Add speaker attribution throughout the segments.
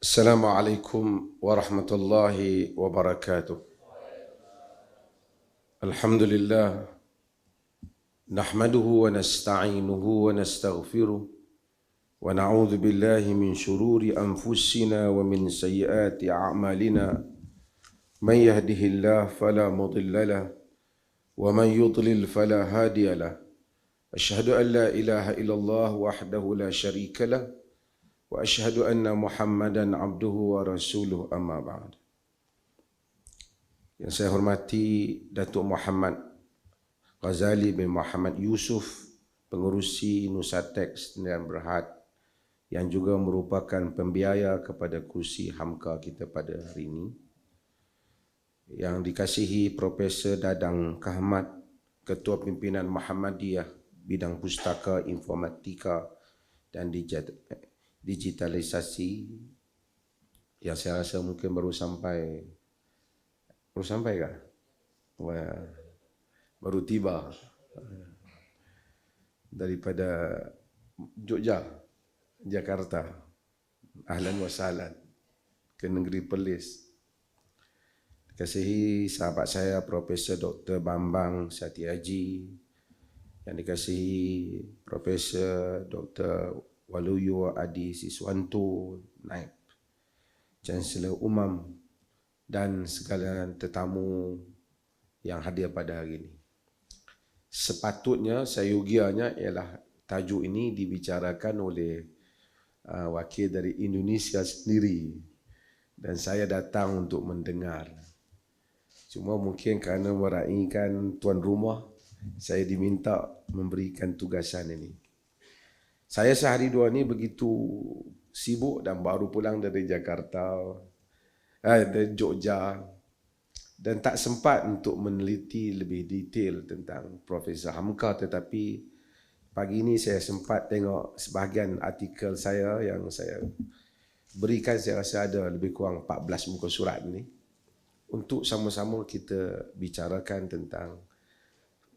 Speaker 1: Assalamualaikum warahmatullahi wabarakatuh. Alhamdulillah, nahmaduhu wa nasta'inuhu wa nastaghfiruh wa na'udzu billahi min shururi anfusina wa min sayyiati a'malina. Man yahdihillahu fala mudilla lahu wa man yudlil fala hadiya lahu. Asyhadu an la ilaha illallah wahdahu la syarika lahu wa asyhadu anna Muhammadan abduhu wa rasuluh, amma ba'd. Yang saya hormati Datuk Muhammad Ghazali bin Muhammad Yusuf, pengerusi Nusatek Sdn Berhad, yang juga merupakan pembiaya kepada kursi Hamka kita pada hari ini. Yang dikasihi Profesor Dadang Kahmat, Ketua Pimpinan Muhammadiyah Bidang Pustaka Informatika dan Digitalisasi, yang saya rasa mungkin baru sampai kah? Baru tiba daripada Jogja, Jakarta. Ahlan wa sahlan ke negeri Perlis. Dikasihi sahabat saya Profesor Dr. Bambang Satiaji, yang dikasihi Profesor Dr. Waluyo Adi Siswanto, Naib Chancellor Umam, dan segala tetamu yang hadir pada hari ini. Sepatutnya, seyogianya ialah tajuk ini dibicarakan oleh wakil dari Indonesia sendiri, dan saya datang untuk mendengar. Cuma mungkin kerana meraihkan tuan rumah, saya diminta memberikan tugasan ini. Saya sehari dua ni begitu sibuk dan baru pulang dari Jakarta, dari Jogja, dan tak sempat untuk meneliti lebih detail tentang Profesor Hamka. Tetapi pagi ini saya sempat tengok sebahagian artikel saya yang saya berikan. Saya rasa ada lebih kurang 14 muka surat ni, untuk sama-sama kita bicarakan tentang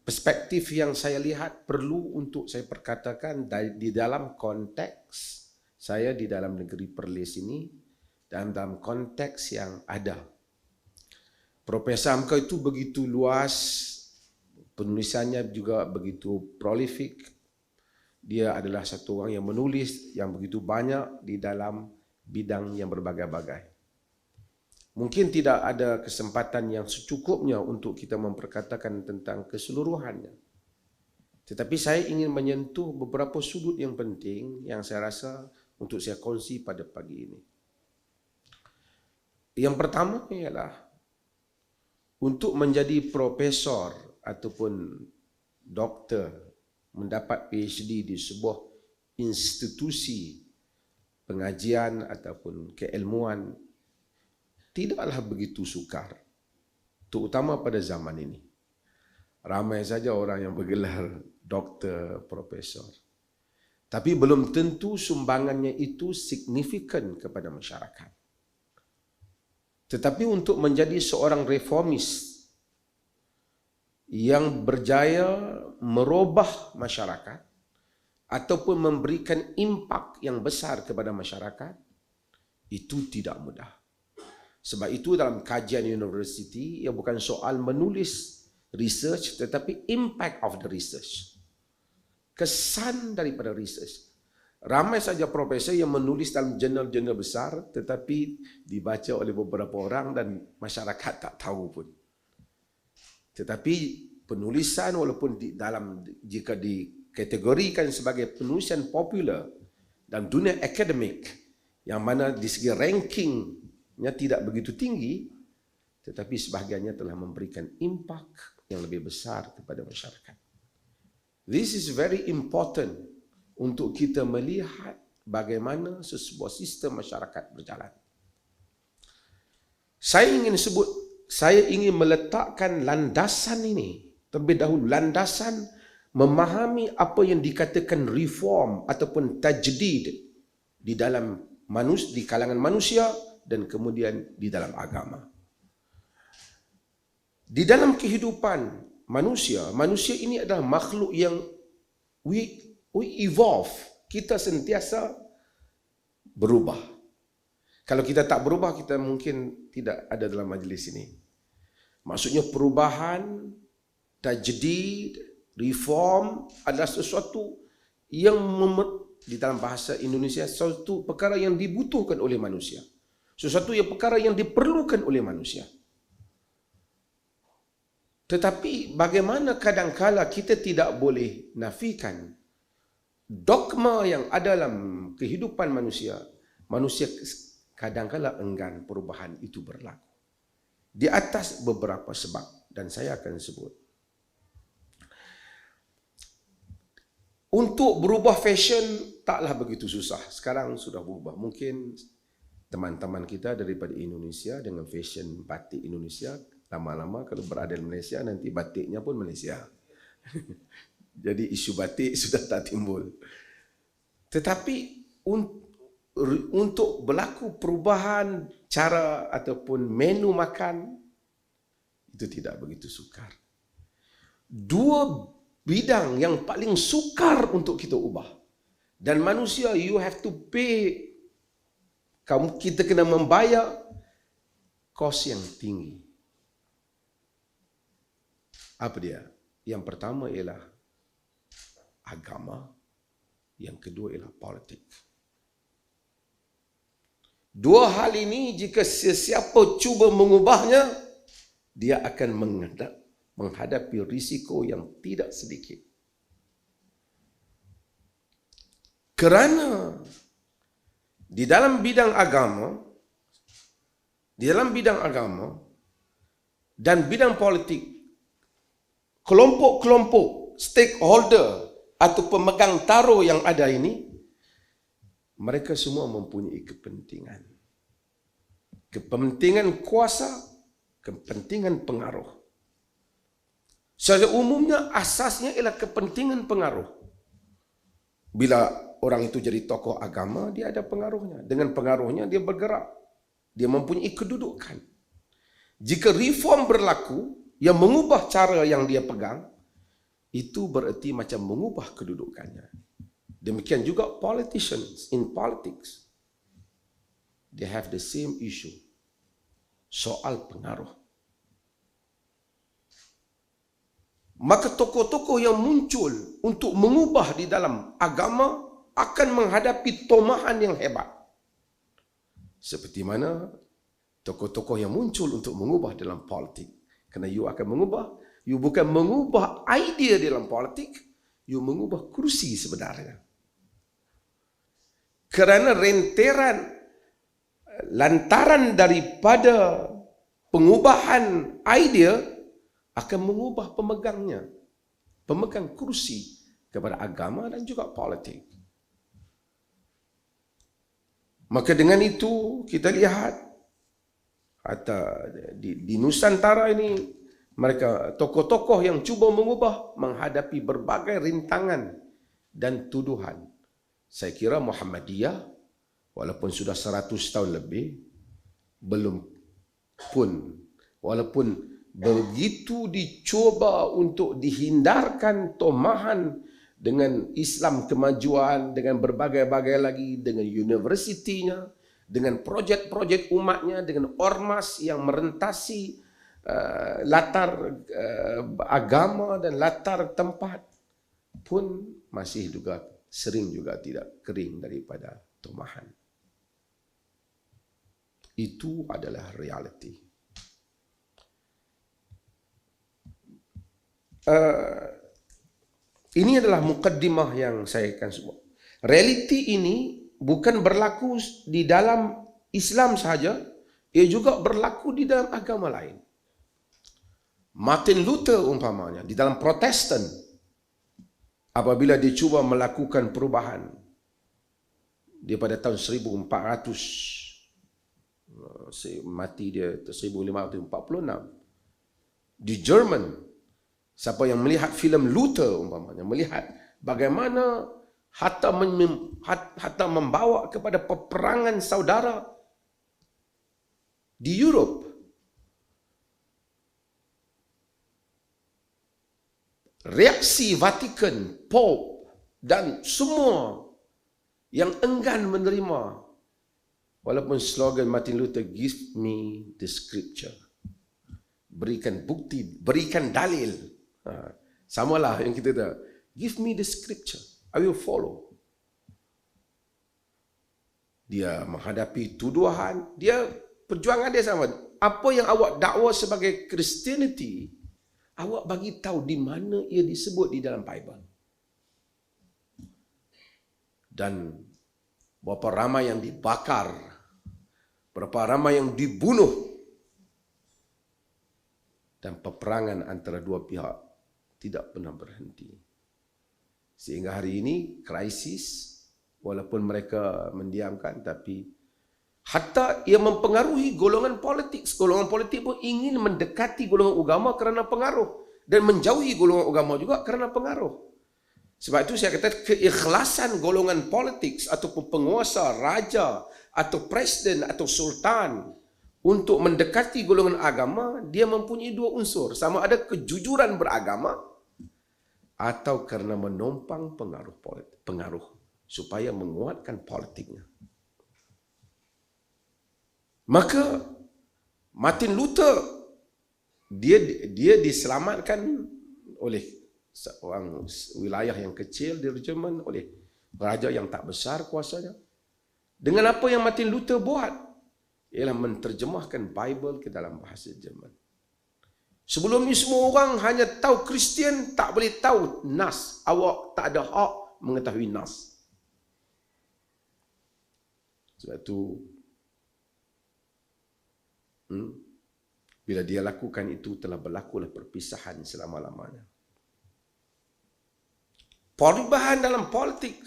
Speaker 1: perspektif yang saya lihat perlu untuk saya perkatakan di dalam konteks saya di dalam negeri Perlis ini, dan dalam konteks yang ada. Profesor Hamka itu begitu luas, penulisannya juga begitu prolific. Dia adalah satu orang yang menulis yang begitu banyak di dalam bidang yang berbagai-bagai. Mungkin tidak ada kesempatan yang secukupnya untuk kita memperkatakan tentang keseluruhannya. Tetapi saya ingin menyentuh beberapa sudut yang penting yang saya rasa untuk saya kongsi pada pagi ini. Yang pertama ialah untuk menjadi profesor ataupun doktor, mendapat PhD di sebuah institusi pengajian ataupun keilmuan, tidaklah begitu sukar, terutama pada zaman ini. Ramai saja orang yang bergelar doktor, profesor. Tapi belum tentu sumbangannya itu signifikan kepada masyarakat. Tetapi untuk menjadi seorang reformis yang berjaya merubah masyarakat ataupun memberikan impak yang besar kepada masyarakat, itu tidak mudah. Sebab itu dalam kajian universiti, ia bukan soal menulis research, tetapi impact of the research. Kesan daripada research. Ramai saja profesor yang menulis dalam jurnal-jurnal besar, tetapi dibaca oleh beberapa orang dan masyarakat tak tahu pun. Tetapi penulisan, walaupun jika dikategorikan sebagai penulisan popular dalam dunia akademik, yang mana di segi rankingnya tidak begitu tinggi, tetapi sebahagiannya telah memberikan impak yang lebih besar kepada masyarakat. This is very important untuk kita melihat bagaimana sebuah sistem masyarakat berjalan. Saya ingin meletakkan landasan ini terlebih dahulu, landasan memahami apa yang dikatakan reform ataupun tajdid di kalangan manusia dan kemudian di dalam agama. Di dalam kehidupan manusia ini adalah makhluk yang we evolve. Kita sentiasa berubah. Kalau kita tak berubah, kita mungkin tidak ada dalam majlis ini. Maksudnya perubahan, tajdid, reform adalah sesuatu yang di dalam bahasa Indonesia, sesuatu perkara yang dibutuhkan oleh manusia. Sesuatu yang perkara yang diperlukan oleh manusia. Tetapi bagaimana kadang-kala kita tidak boleh nafikan dogma yang ada dalam kehidupan manusia. Manusia kadang-kala enggan perubahan itu berlaku. Di atas beberapa sebab, dan saya akan sebut. Untuk berubah fashion taklah begitu susah. Sekarang sudah berubah. Mungkin teman-teman kita daripada Indonesia dengan fashion batik Indonesia, lama-lama kalau berada di Malaysia, nanti batiknya pun Malaysia. Jadi isu batik sudah tak timbul. Tetapi untuk berlaku perubahan cara ataupun menu makan, itu tidak begitu sukar. Dua bidang yang paling sukar untuk kita ubah. Dan manusia, you have to pay, kita kena membayar kos yang tinggi. Apa dia? Yang pertama ialah agama, yang kedua ialah politik. Dua hal ini jika sesiapa cuba mengubahnya, dia akan menghadapi risiko yang tidak sedikit. Kerana di dalam bidang agama dan bidang politik, kelompok-kelompok stakeholder atau pemegang taruh yang ada ini, mereka semua mempunyai kepentingan. Kepentingan kuasa, kepentingan pengaruh. Secara umumnya asasnya ialah kepentingan pengaruh. Bila orang itu jadi tokoh agama, dia ada pengaruhnya. Dengan pengaruhnya dia bergerak. Dia mempunyai kedudukan. Jika reform berlaku yang mengubah cara yang dia pegang, itu bererti macam mengubah kedudukannya. Demikian juga politicians in politics. They have the same issue. Soal pengaruh. Maka tokoh-tokoh yang muncul untuk mengubah di dalam agama akan menghadapi tomahan yang hebat. Seperti mana tokoh-tokoh yang muncul untuk mengubah dalam politik. Kerana you akan mengubah, you bukan mengubah idea dalam politik, you mengubah kursi sebenarnya. Kerana lantaran daripada pengubahan idea akan mengubah pemegangnya, pemegang kursi kepada agama dan juga politik. Maka dengan itu kita lihat di Nusantara ini, mereka tokoh-tokoh yang cuba mengubah menghadapi berbagai rintangan dan tuduhan. Saya kira Muhammadiyah, walaupun sudah 100 tahun lebih, walaupun begitu dicoba untuk dihindarkan tomahan dengan Islam kemajuan, dengan berbagai-bagai lagi, dengan universitinya, dengan projek-projek umatnya, dengan ormas yang merentasi latar agama dan latar tempat, pun masih juga sering juga tidak kering daripada tomahan. Itu adalah realiti. Ini adalah mukaddimah yang saya akan sebut. Realiti ini bukan berlaku di dalam Islam sahaja, ia juga berlaku di dalam agama lain. Martin Luther umpamanya, di dalam Protestan, apabila dia cuba melakukan perubahan, dia pada tahun 1400, mati dia 1546, di Jerman, siapa yang melihat filem Luther umpamanya, melihat bagaimana hatta membawa kepada peperangan saudara di Europe. Reaksi Vatikan, Pope dan semua yang enggan menerima Walaupun slogan Martin Luther, give me the scripture. Berikan bukti, berikan dalil. Samalah yang kita tahu. Give me the scripture, I will follow. Dia menghadapi tuduhan, perjuangan dia sama. Apa yang awak dakwa sebagai Christianity, awak bagi tahu di mana ia disebut di dalam Bible. Dan berapa ramai yang dibakar, berapa ramai yang dibunuh, dan peperangan antara dua pihak tidak pernah berhenti. Sehingga hari ini krisis, walaupun mereka mendiamkan, tapi hatta ia mempengaruhi golongan politik. Golongan politik pun ingin mendekati golongan agama kerana pengaruh, dan menjauhi golongan agama juga kerana pengaruh. Sebab itu saya kata keikhlasan golongan politik ataupun penguasa, raja atau presiden atau sultan untuk mendekati golongan agama, dia mempunyai dua unsur. Sama ada kejujuran beragama atau kerana menumpang pengaruh supaya menguatkan politiknya. Maka Martin Luther dia diselamatkan oleh seorang wilayah yang kecil di Jerman, oleh raja yang tak besar kuasanya. Dengan apa yang Martin Luther buat, ialah menterjemahkan Bible ke dalam bahasa Jerman. Sebelum ni semua orang hanya tahu Kristian, tak boleh tahu Nas. Awak tak ada hak mengetahui Nas. Sebab itu bila dia lakukan itu, telah berlakulah perpisahan selama-lamanya. Perubahan dalam politik.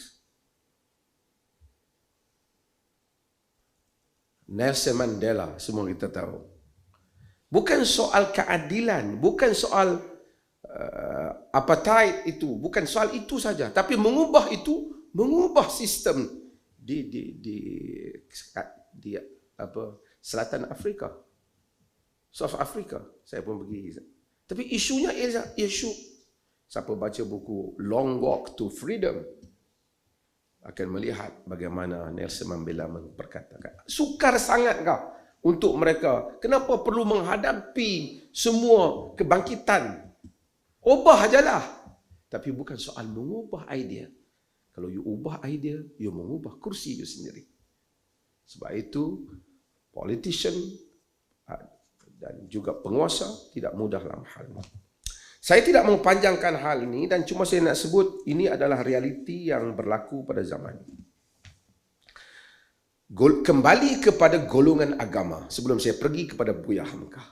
Speaker 1: Nelson Mandela, semua kita tahu. Bukan soal keadilan, bukan soal apartheid itu, bukan soal itu saja, tapi mengubah itu, mengubah sistem di selatan Afrika, South Africa. Saya pun pergi. Tapi isunya ialah isu, siapa baca buku Long Walk to Freedom akan melihat bagaimana Nelson Mandela berkata, sukar sangat kau untuk mereka. Kenapa perlu menghadapi semua kebangkitan? Ubah ajalah. Tapi bukan soal mengubah idea. Kalau you ubah idea, you mengubah kursi you sendiri. Sebab itu politician dan juga penguasa tidak mudah dalam hal ini. Saya tidak mempanjangkan hal ini, dan cuma saya nak sebut ini adalah realiti yang berlaku pada zaman ini. Kembali kepada golongan agama, sebelum saya pergi kepada Buya Hamka.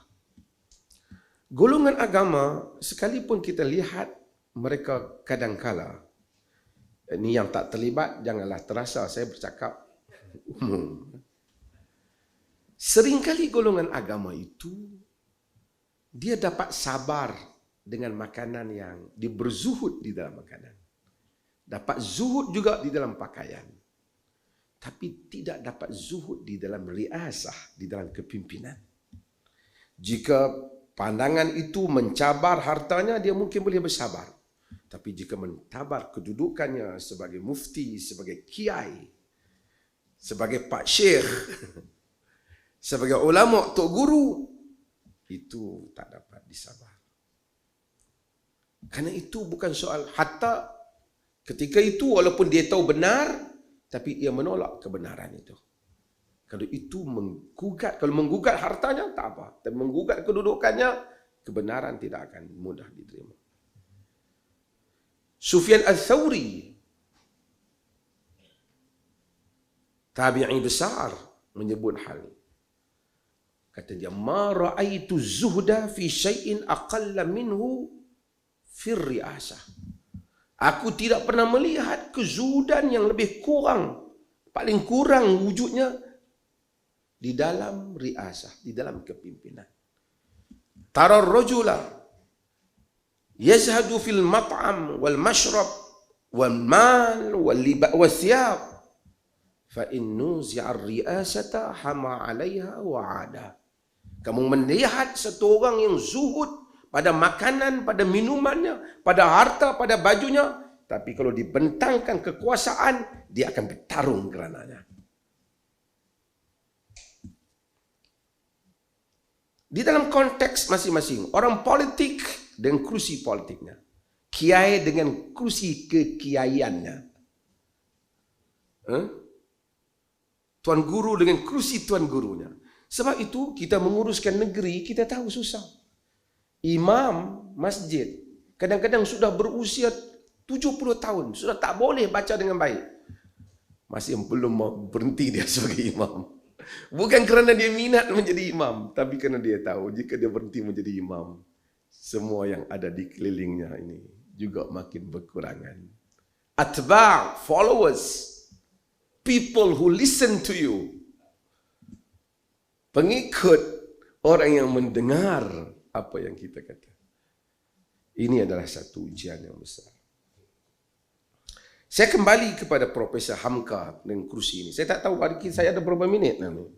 Speaker 1: Golongan agama, sekalipun kita lihat mereka kadangkala, ini yang tak terlibat, janganlah terasa saya bercakap umum. Seringkali golongan agama itu, dia dapat sabar dengan makanan yang dia berzuhud di dalam makanan. Dapat zuhud juga di dalam pakaian. Tapi tidak dapat zuhud di dalam riasah, di dalam kepimpinan. Jika pandangan itu mencabar hartanya, dia mungkin boleh bersabar. Tapi jika mencabar kedudukannya sebagai mufti, sebagai kiai, sebagai pak syekh, sebagai ulama, tok guru, itu tak dapat disabar. Karena itu bukan soal, hatta ketika itu walaupun dia tahu benar, tapi ia menolak kebenaran itu. Kalau itu menggugat, kalau menggugat hartanya tak apa, tapi menggugat kedudukannya, kebenaran tidak akan mudah diterima. Sufyan Ats-Tsauri, tabi'i besar, menyebut hal ini. Kata dia, ma ra'aitu zuhda fi syai'in aqalla minhu fir riasah. Aku tidak pernah melihat kezuhudan yang lebih kurang, paling kurang wujudnya di dalam riasah, di dalam kepimpinan. Tara rajula yazhadu fil mat'am wal mashrab wal mal wal libas wal thiyab fa in nuzi'a ar-riasata hama 'alayha wa 'ada. Kamu melihat satu orang yang zuhud pada makanan, pada minumannya, pada harta, pada bajunya, tapi kalau dibentangkan kekuasaan, dia akan bertarung kerananya. Di dalam konteks masing-masing, orang politik dengan kursi politiknya, kiai dengan kursi kekiaiannya, tuan guru dengan kursi tuan gurunya. Sebab itu kita menguruskan negeri, kita tahu susah. Imam masjid kadang-kadang sudah berusia 70 tahun, sudah tak boleh baca dengan baik. Masih belum mau berhenti dia sebagai imam. Bukan kerana dia minat menjadi imam, tapi kerana dia tahu jika dia berhenti menjadi imam, semua yang ada di kelilingnya ini juga makin berkurangan. Atba', followers, people who listen to you, pengikut, orang yang mendengar apa yang kita kata. Ini adalah satu ujian yang besar. Saya kembali kepada Profesor Hamka dengan kursi ini. Saya tak tahu hari ini saya ada berapa minit nanti.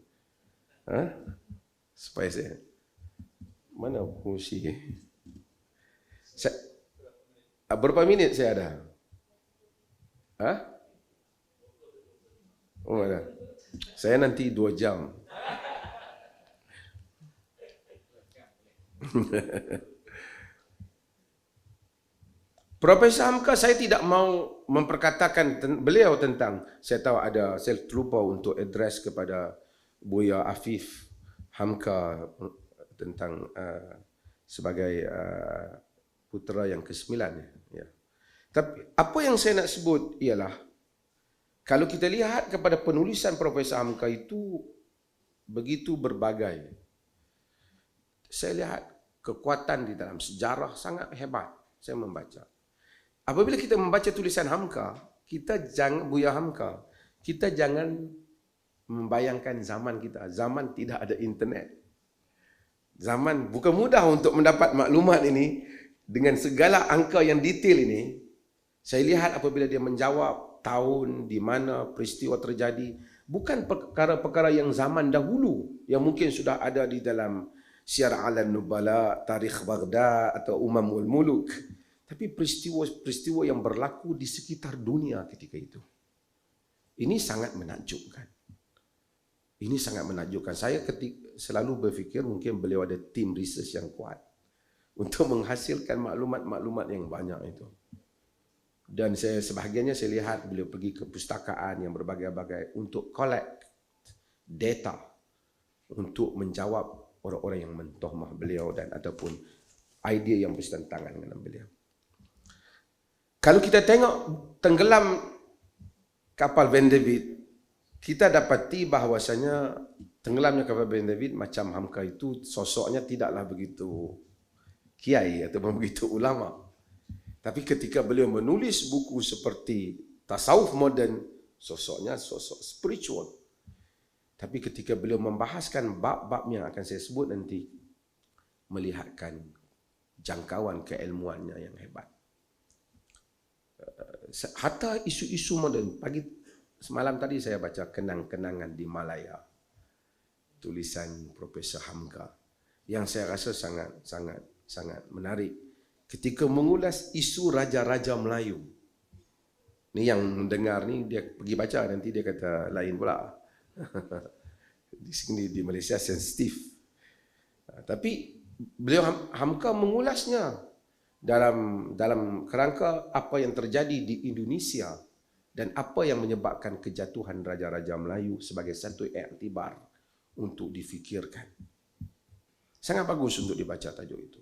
Speaker 1: Supaya saya... Mana kursi? Berapa minit saya ada? Oh, ada. Saya nanti 2 jam. Profesor Hamka, saya tidak mau memperkatakan beliau tentang, saya tahu saya terlupa untuk address kepada Buya Afif Hamka tentang sebagai putera yang ke-9. Ya. Tapi apa yang saya nak sebut ialah, kalau kita lihat kepada penulisan Profesor Hamka itu begitu berbagai. Saya lihat kekuatan di dalam sejarah sangat hebat. Saya membaca. Apabila kita membaca tulisan Hamka, Buya Hamka, kita jangan membayangkan zaman kita. Zaman tidak ada internet. Zaman bukan mudah untuk mendapat maklumat ini dengan segala angka yang detail ini. Saya lihat apabila dia menjawab tahun, di mana peristiwa terjadi, bukan perkara-perkara yang zaman dahulu yang mungkin sudah ada di dalam Syiar A'lam Nubala, Tarikh Baghdad atau Umamul Muluk. Tapi peristiwa-peristiwa yang berlaku di sekitar dunia ketika itu. Ini sangat menakjubkan. Ini sangat menakjubkan. Saya selalu berfikir mungkin beliau ada tim research yang kuat untuk menghasilkan maklumat-maklumat yang banyak itu. Dan sebahagiannya saya lihat beliau pergi ke pustakaan yang berbagai-bagai untuk collect data untuk menjawab orang-orang yang mentohmah beliau dan ataupun idea yang bersetentangan dengan beliau. Kalau kita tengok tenggelam kapal Ben David, kita dapati bahawasanya tenggelamnya kapal Ben David macam Hamka itu sosoknya tidaklah begitu kiai ataupun begitu ulama. Tapi ketika beliau menulis buku seperti Tasawuf Moden, sosoknya sosok spiritual. Tapi ketika beliau membahaskan bab-bab yang akan saya sebut nanti, melihatkan jangkauan keilmuannya yang hebat. Hatta isu-isu moden. Semalam tadi saya baca Kenang-kenangan di Malaya, tulisan Profesor Hamka, yang saya rasa sangat menarik ketika mengulas isu raja-raja Melayu. Ni yang mendengar ni dia pergi baca, nanti dia kata lain pula. Di sini di Malaysia sensitif. Tapi beliau Hamka mengulasnya dalam kerangka apa yang terjadi di Indonesia dan apa yang menyebabkan kejatuhan raja-raja Melayu sebagai satu iktibar untuk difikirkan. Sangat bagus untuk dibaca tajuk itu.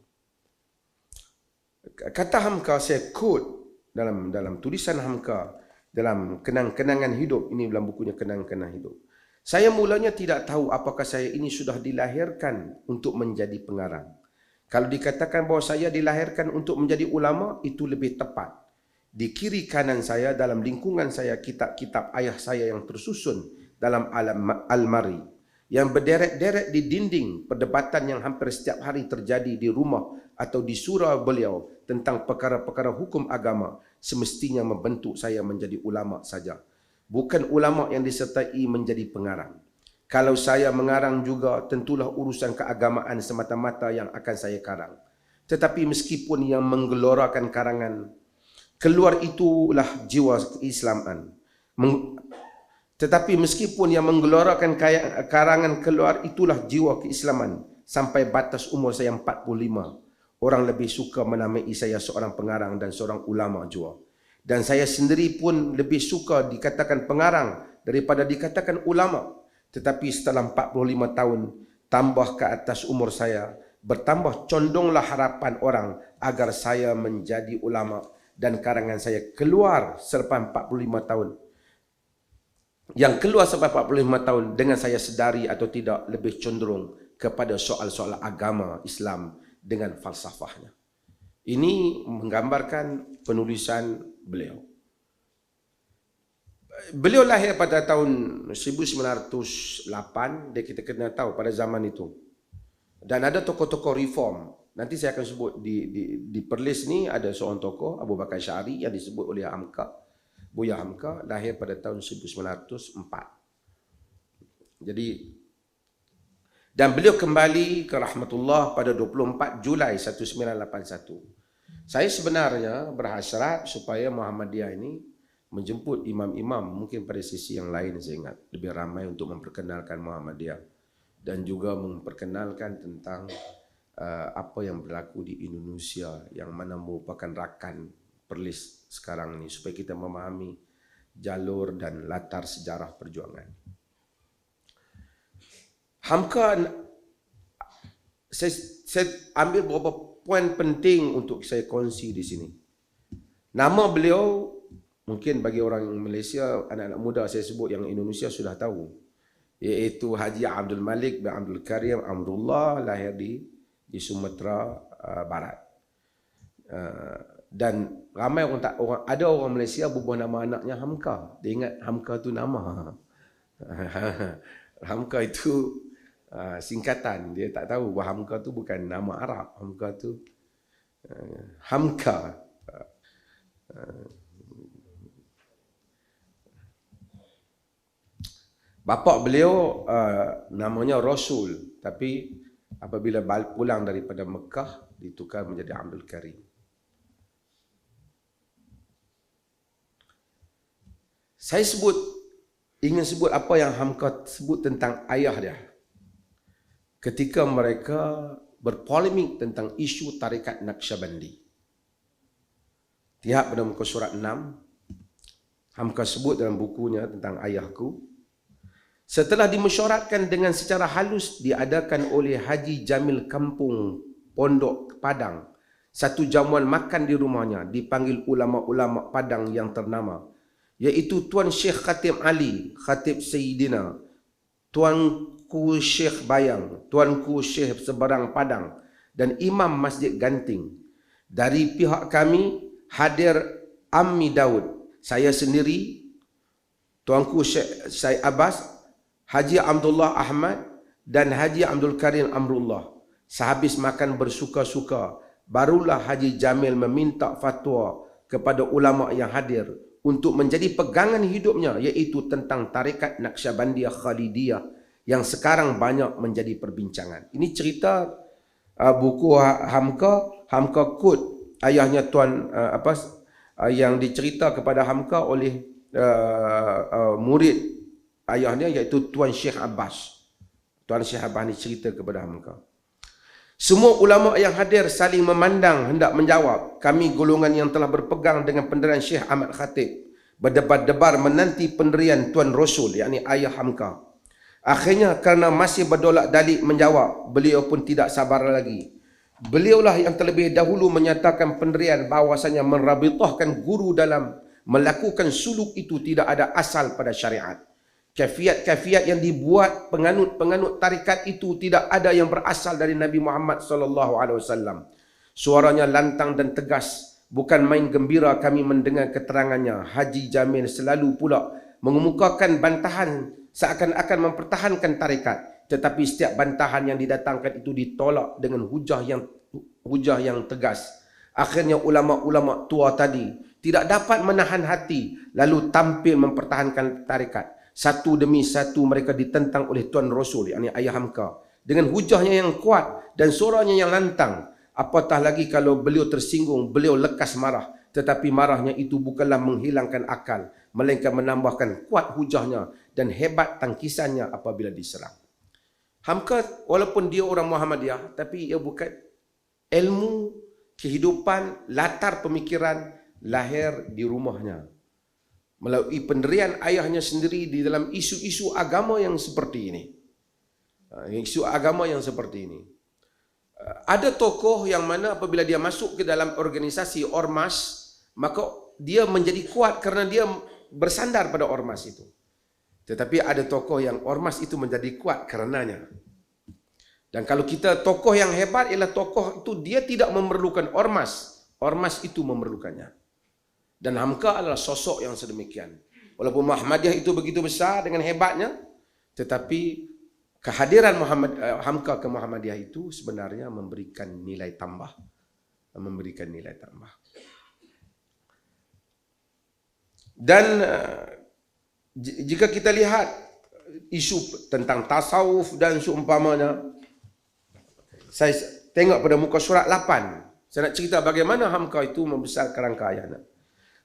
Speaker 1: Kata Hamka, saya quote dalam tulisan Hamka dalam Kenang-kenangan Hidup, ini dalam bukunya Kenang-kenangan Hidup. Saya mulanya tidak tahu apakah saya ini sudah dilahirkan untuk menjadi pengarang. Kalau dikatakan bahawa saya dilahirkan untuk menjadi ulama, itu lebih tepat. Di kiri kanan saya, dalam lingkungan saya, kitab-kitab ayah saya yang tersusun dalam almari, yang berderet-deret di dinding, perdebatan yang hampir setiap hari terjadi di rumah atau di surau beliau tentang perkara-perkara hukum agama, semestinya membentuk saya menjadi ulama saja. Bukan ulama yang disertai menjadi pengarang. Kalau saya mengarang juga, tentulah urusan keagamaan semata-mata yang akan saya karang. Tetapi meskipun yang menggelorakan karangan, keluar itulah jiwa keislaman. Tetapi meskipun yang menggelorakan karangan keluar itulah jiwa keislaman. sampai batas umur saya 45, orang lebih suka menamai saya seorang pengarang dan seorang ulama juga. Dan saya sendiri pun lebih suka dikatakan pengarang daripada dikatakan ulama. Tetapi setelah 45 tahun, tambah ke atas umur saya, bertambah condonglah harapan orang agar saya menjadi ulama. Dan karangan saya keluar selepas 45 tahun. Yang keluar sampai 45 tahun dengan saya sedari atau tidak lebih cenderung kepada soal-soal agama Islam dengan falsafahnya. Ini menggambarkan penulisan beliau. Beliau lahir pada tahun 1908, kita kena tahu pada zaman itu. Dan ada tokoh-tokoh reform. Nanti saya akan sebut di Perlis ni ada seorang tokoh, Abu Bakar Syari, yang disebut oleh Hamka. Buya Hamka lahir pada tahun 1904. Jadi, dan beliau kembali ke rahmatullah pada 24 Julai 1981. Saya sebenarnya berhasrat supaya Muhammadiyah ini menjemput imam-imam, mungkin pada sisi yang lain saya ingat, lebih ramai untuk memperkenalkan Muhammadiyah dan juga memperkenalkan tentang apa yang berlaku di Indonesia yang mana merupakan rakan Perlis sekarang ini, supaya kita memahami jalur dan latar sejarah perjuangan. Hamka, saya ambil beberapa poin penting untuk saya kongsi di sini. Nama beliau mungkin bagi orang Malaysia, anak-anak muda saya sebut, yang Indonesia sudah tahu, iaitu Haji Abdul Malik bin Abdul Karim Amrullah, lahir di Sumatera Barat. Dan ramai ada orang Malaysia berubah nama anaknya Hamka. Dia ingat Hamka tu nama. Hamka itu singkatan. Dia tak tahu bahawa Hamka tu bukan nama Arab. Hamka tu Hamka. Bapa beliau namanya Rasul, tapi apabila pulang daripada Mekah ditukar menjadi Abdul Karim. Saya ingin sebut apa yang Hamka sebut tentang ayah dia. Ketika mereka berpolemik tentang isu tarikat Naqsyabandi. Lihat pada muka surat 6, Hamka sebut dalam bukunya tentang ayahku. Setelah dimesyuaratkan dengan secara halus, diadakan oleh Haji Jamil Kampung Pondok Padang satu jamuan makan di rumahnya, dipanggil ulama-ulama Padang yang ternama, iaitu Tuan Syekh Khatib Ali, Khatib Sayyidina, Tuanku Syekh Bayang, Tuanku Syekh Seberang Padang, dan Imam Masjid Ganting. Dari pihak kami hadir Ammi Daud, saya sendiri, Tuanku Syekh Syed Abbas, Haji Abdullah Ahmad dan Haji Abdul Karim Amrullah. Sehabis makan bersuka-suka, barulah Haji Jamil meminta fatwa kepada ulama yang hadir untuk menjadi pegangan hidupnya, iaitu tentang tarikat Naqsyabandiyah Khalidiyah yang sekarang banyak menjadi perbincangan. Ini cerita buku Hamka quote ayahnya Tuan yang dicerita kepada Hamka oleh murid ayahnya, iaitu Tuan Syekh Abbas. Tuan Syekh Abbas ni cerita kepada Hamka. Semua ulama yang hadir saling memandang hendak menjawab. Kami golongan yang telah berpegang dengan pendirian Syekh Ahmad Khatib berdebar-debar menanti pendirian Tuan Rasul, yakni ayah Hamka. Akhirnya kerana masih berdolak dalik menjawab, beliau pun tidak sabar lagi. Beliaulah yang terlebih dahulu menyatakan pendirian bahawasanya merabitahkan guru dalam melakukan suluk itu tidak ada asal pada syariat. Kafiat-kafiat yang dibuat penganut-penganut tarikat itu tidak ada yang berasal dari Nabi Muhammad SAW. Suaranya lantang dan tegas. Bukan main gembira kami mendengar keterangannya. Haji Jamil selalu pula mengemukakan bantahan seakan-akan mempertahankan tarikat. Tetapi setiap bantahan yang didatangkan itu ditolak dengan hujah yang tegas. Akhirnya ulama-ulama tua tadi tidak dapat menahan hati lalu tampil mempertahankan tarikat. Satu demi satu mereka ditentang oleh Tuan Rasul, yakni ayah Hamka, dengan hujahnya yang kuat dan suaranya yang lantang. Apatah lagi kalau beliau tersinggung, beliau lekas marah. Tetapi marahnya itu bukanlah menghilangkan akal, melainkan menambahkan kuat hujahnya dan hebat tangkisannya apabila diserang. Hamka walaupun dia orang Muhammadiyah, tapi ia bukan ilmu, kehidupan, latar pemikiran lahir di rumahnya. Melalui pendirian ayahnya sendiri di dalam isu-isu agama yang seperti ini. Isu agama yang seperti ini. Ada tokoh yang mana apabila dia masuk ke dalam organisasi ormas, maka dia menjadi kuat kerana dia bersandar pada ormas itu. Tetapi ada tokoh yang ormas itu menjadi kuat karenanya. Dan kalau kita tokoh yang hebat ialah tokoh itu dia tidak memerlukan ormas. Ormas itu memerlukannya. Dan Hamka adalah sosok yang sedemikian. Walaupun Muhammadiyah itu begitu besar dengan hebatnya, tetapi kehadiran Hamka ke Muhammadiyah itu sebenarnya memberikan nilai tambah. Memberikan nilai tambah. Dan jika kita lihat isu tentang tasawuf dan seumpamanya, saya tengok pada muka surat 8. Saya nak cerita bagaimana Hamka itu membesarkan rangka ayahnya.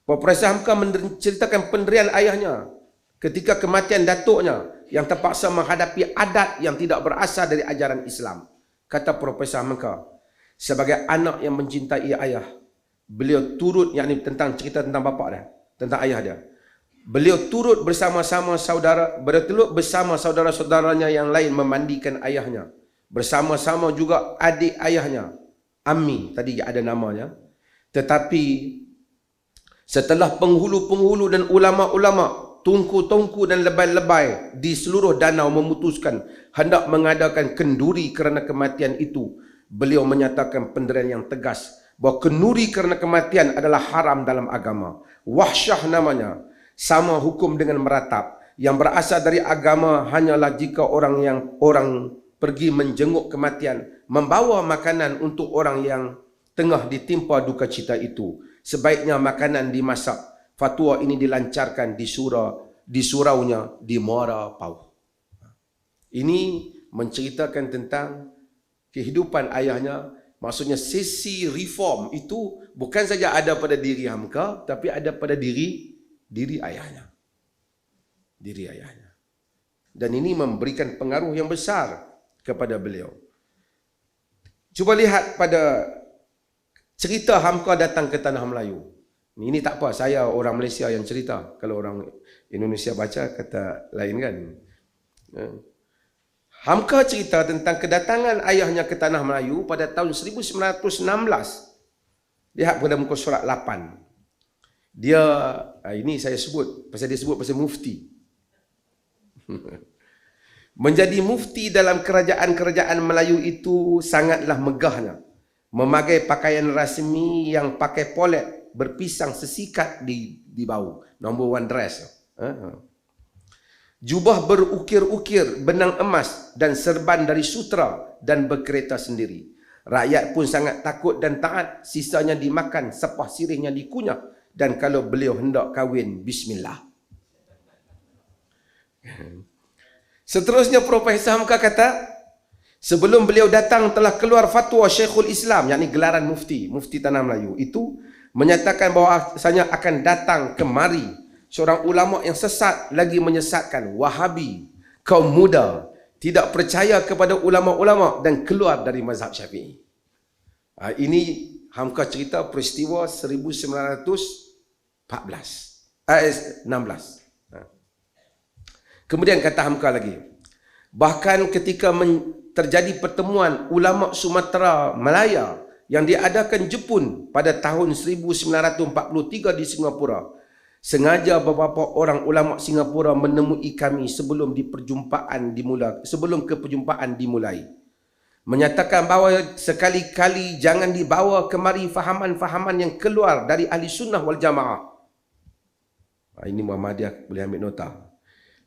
Speaker 1: Profesor Hamka menceritakan pendirian ayahnya ketika kematian datuknya yang terpaksa menghadapi adat yang tidak berasal dari ajaran Islam. Kata Profesor Hamka, sebagai anak yang mencintai ayah, beliau turut, yakni tentang cerita tentang bapa dia, tentang ayah dia. Beliau turut bersama saudara-saudaranya yang lain memandikan ayahnya. Bersama-sama juga adik ayahnya, Ammi, tadi ada namanya. Tetapi setelah penghulu-penghulu dan ulama-ulama, tungku-tungku dan lebay-lebay di seluruh danau memutuskan hendak mengadakan kenduri kerana kematian itu, beliau menyatakan pendirian yang tegas bahawa kenduri kerana kematian adalah haram dalam agama. Wahsyah namanya. Sama hukum dengan meratap. Yang berasal dari agama hanyalah jika orang pergi menjenguk kematian, membawa makanan untuk orang yang tengah ditimpa duka cita itu. Sebaiknya makanan dimasak. Fatwa ini dilancarkan di suraunya di Muara Pauh. Ini menceritakan tentang kehidupan ayahnya. Maksudnya sesi reform itu bukan saja ada pada diri Hamka, tapi ada pada diri ayahnya. Diri ayahnya. Dan ini memberikan pengaruh yang besar kepada beliau. Cuba lihat pada cerita Hamka datang ke Tanah Melayu. Ini tak apa, saya orang Malaysia yang cerita. Kalau orang Indonesia baca kata lain kan. Hamka cerita tentang kedatangan ayahnya ke Tanah Melayu pada tahun 1916. Lihat pada muka surat 8. Dia, ini saya sebut, pasal dia sebut pasal mufti. Menjadi mufti dalam kerajaan-kerajaan Melayu itu sangatlah megahnya. Memakai pakaian rasmi yang pakai polet, berpisang sesikat di bau. Number one dress. Jubah berukir-ukir benang emas dan serban dari sutra dan berkereta sendiri. Rakyat pun sangat takut dan taat, sisanya dimakan, sepah sirihnya dikunyah. Dan kalau beliau hendak kahwin, bismillah. Seterusnya Profesor Hamka kata, sebelum beliau datang telah keluar fatwa Syekhul Islam, yakni gelaran mufti Tanah Melayu itu menyatakan bahawasanya akan datang kemari seorang ulama yang sesat lagi menyesatkan, Wahabi, kaum muda tidak percaya kepada ulama-ulama dan keluar dari mazhab Syafi'i. Ini Hamka cerita peristiwa 16. Kemudian kata Hamka lagi, bahkan ketika terjadi pertemuan ulama Sumatera Malaya yang diadakan Jepun pada tahun 1943 di Singapura, sengaja beberapa orang ulama Singapura menemui kami sebelum perjumpaan dimulai. Menyatakan bahawa sekali-kali jangan dibawa kemari fahaman-fahaman yang keluar dari ahli sunnah wal jamaah. Ini Muhammadiyah boleh ambil nota.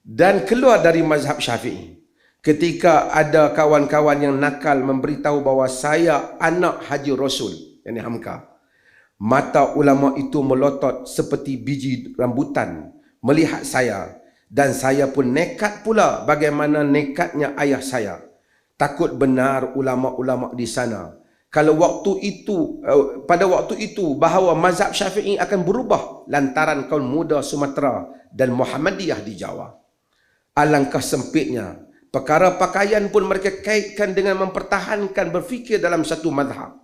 Speaker 1: Dan keluar dari mazhab Syafi'i. Ketika ada kawan-kawan yang nakal memberitahu bahawa saya anak Haji Rasul, yang Hamka, mata ulama itu melotot seperti biji rambutan melihat saya, dan saya pun nekat pula bagaimana nekatnya ayah saya. Takut benar ulama-ulama di sana. Kalau pada waktu itu bahawa mazhab Syafi'i akan berubah lantaran kaum muda Sumatera dan Muhammadiyah di Jawa. Alangkah sempitnya Perkara pakaian pun mereka kaitkan dengan mempertahankan berfikir dalam satu mazhab.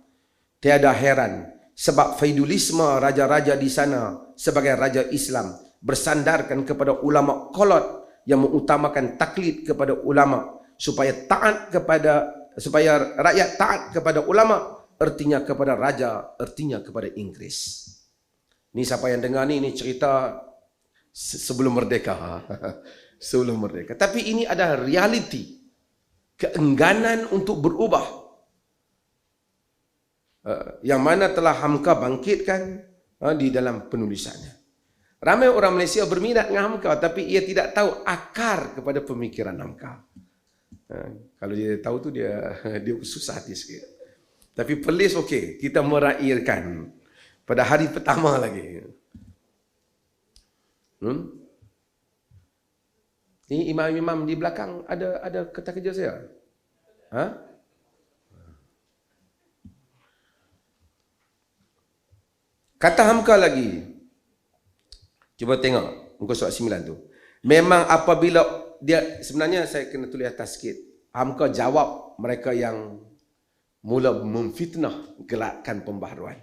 Speaker 1: Tiada heran sebab feidulisme raja-raja di sana sebagai raja Islam bersandarkan kepada ulama kolot yang mengutamakan taklid kepada ulama supaya rakyat taat kepada ulama, ertinya kepada raja, ertinya kepada Inggeris. Ni siapa yang dengar ni cerita sebelum merdeka. Sebelum merdeka. Tapi ini adalah realiti. Keengganan untuk berubah. Yang mana telah Hamka bangkitkan di dalam penulisannya. Ramai orang Malaysia berminat dengan Hamka, tapi ia tidak tahu akar kepada pemikiran Hamka. Kalau dia tahu tu dia susah hati sikit. Tapi Perlis okey, kita meraihkan pada hari pertama lagi. Ini imam-imam di belakang ada kertas kerja saya? Kata Hamka lagi. Cuba tengok muka surat 9 tu. Memang apabila dia, sebenarnya saya kena tulis atas sikit. Hamka jawab mereka yang mula memfitnah gerakan pembaharuan.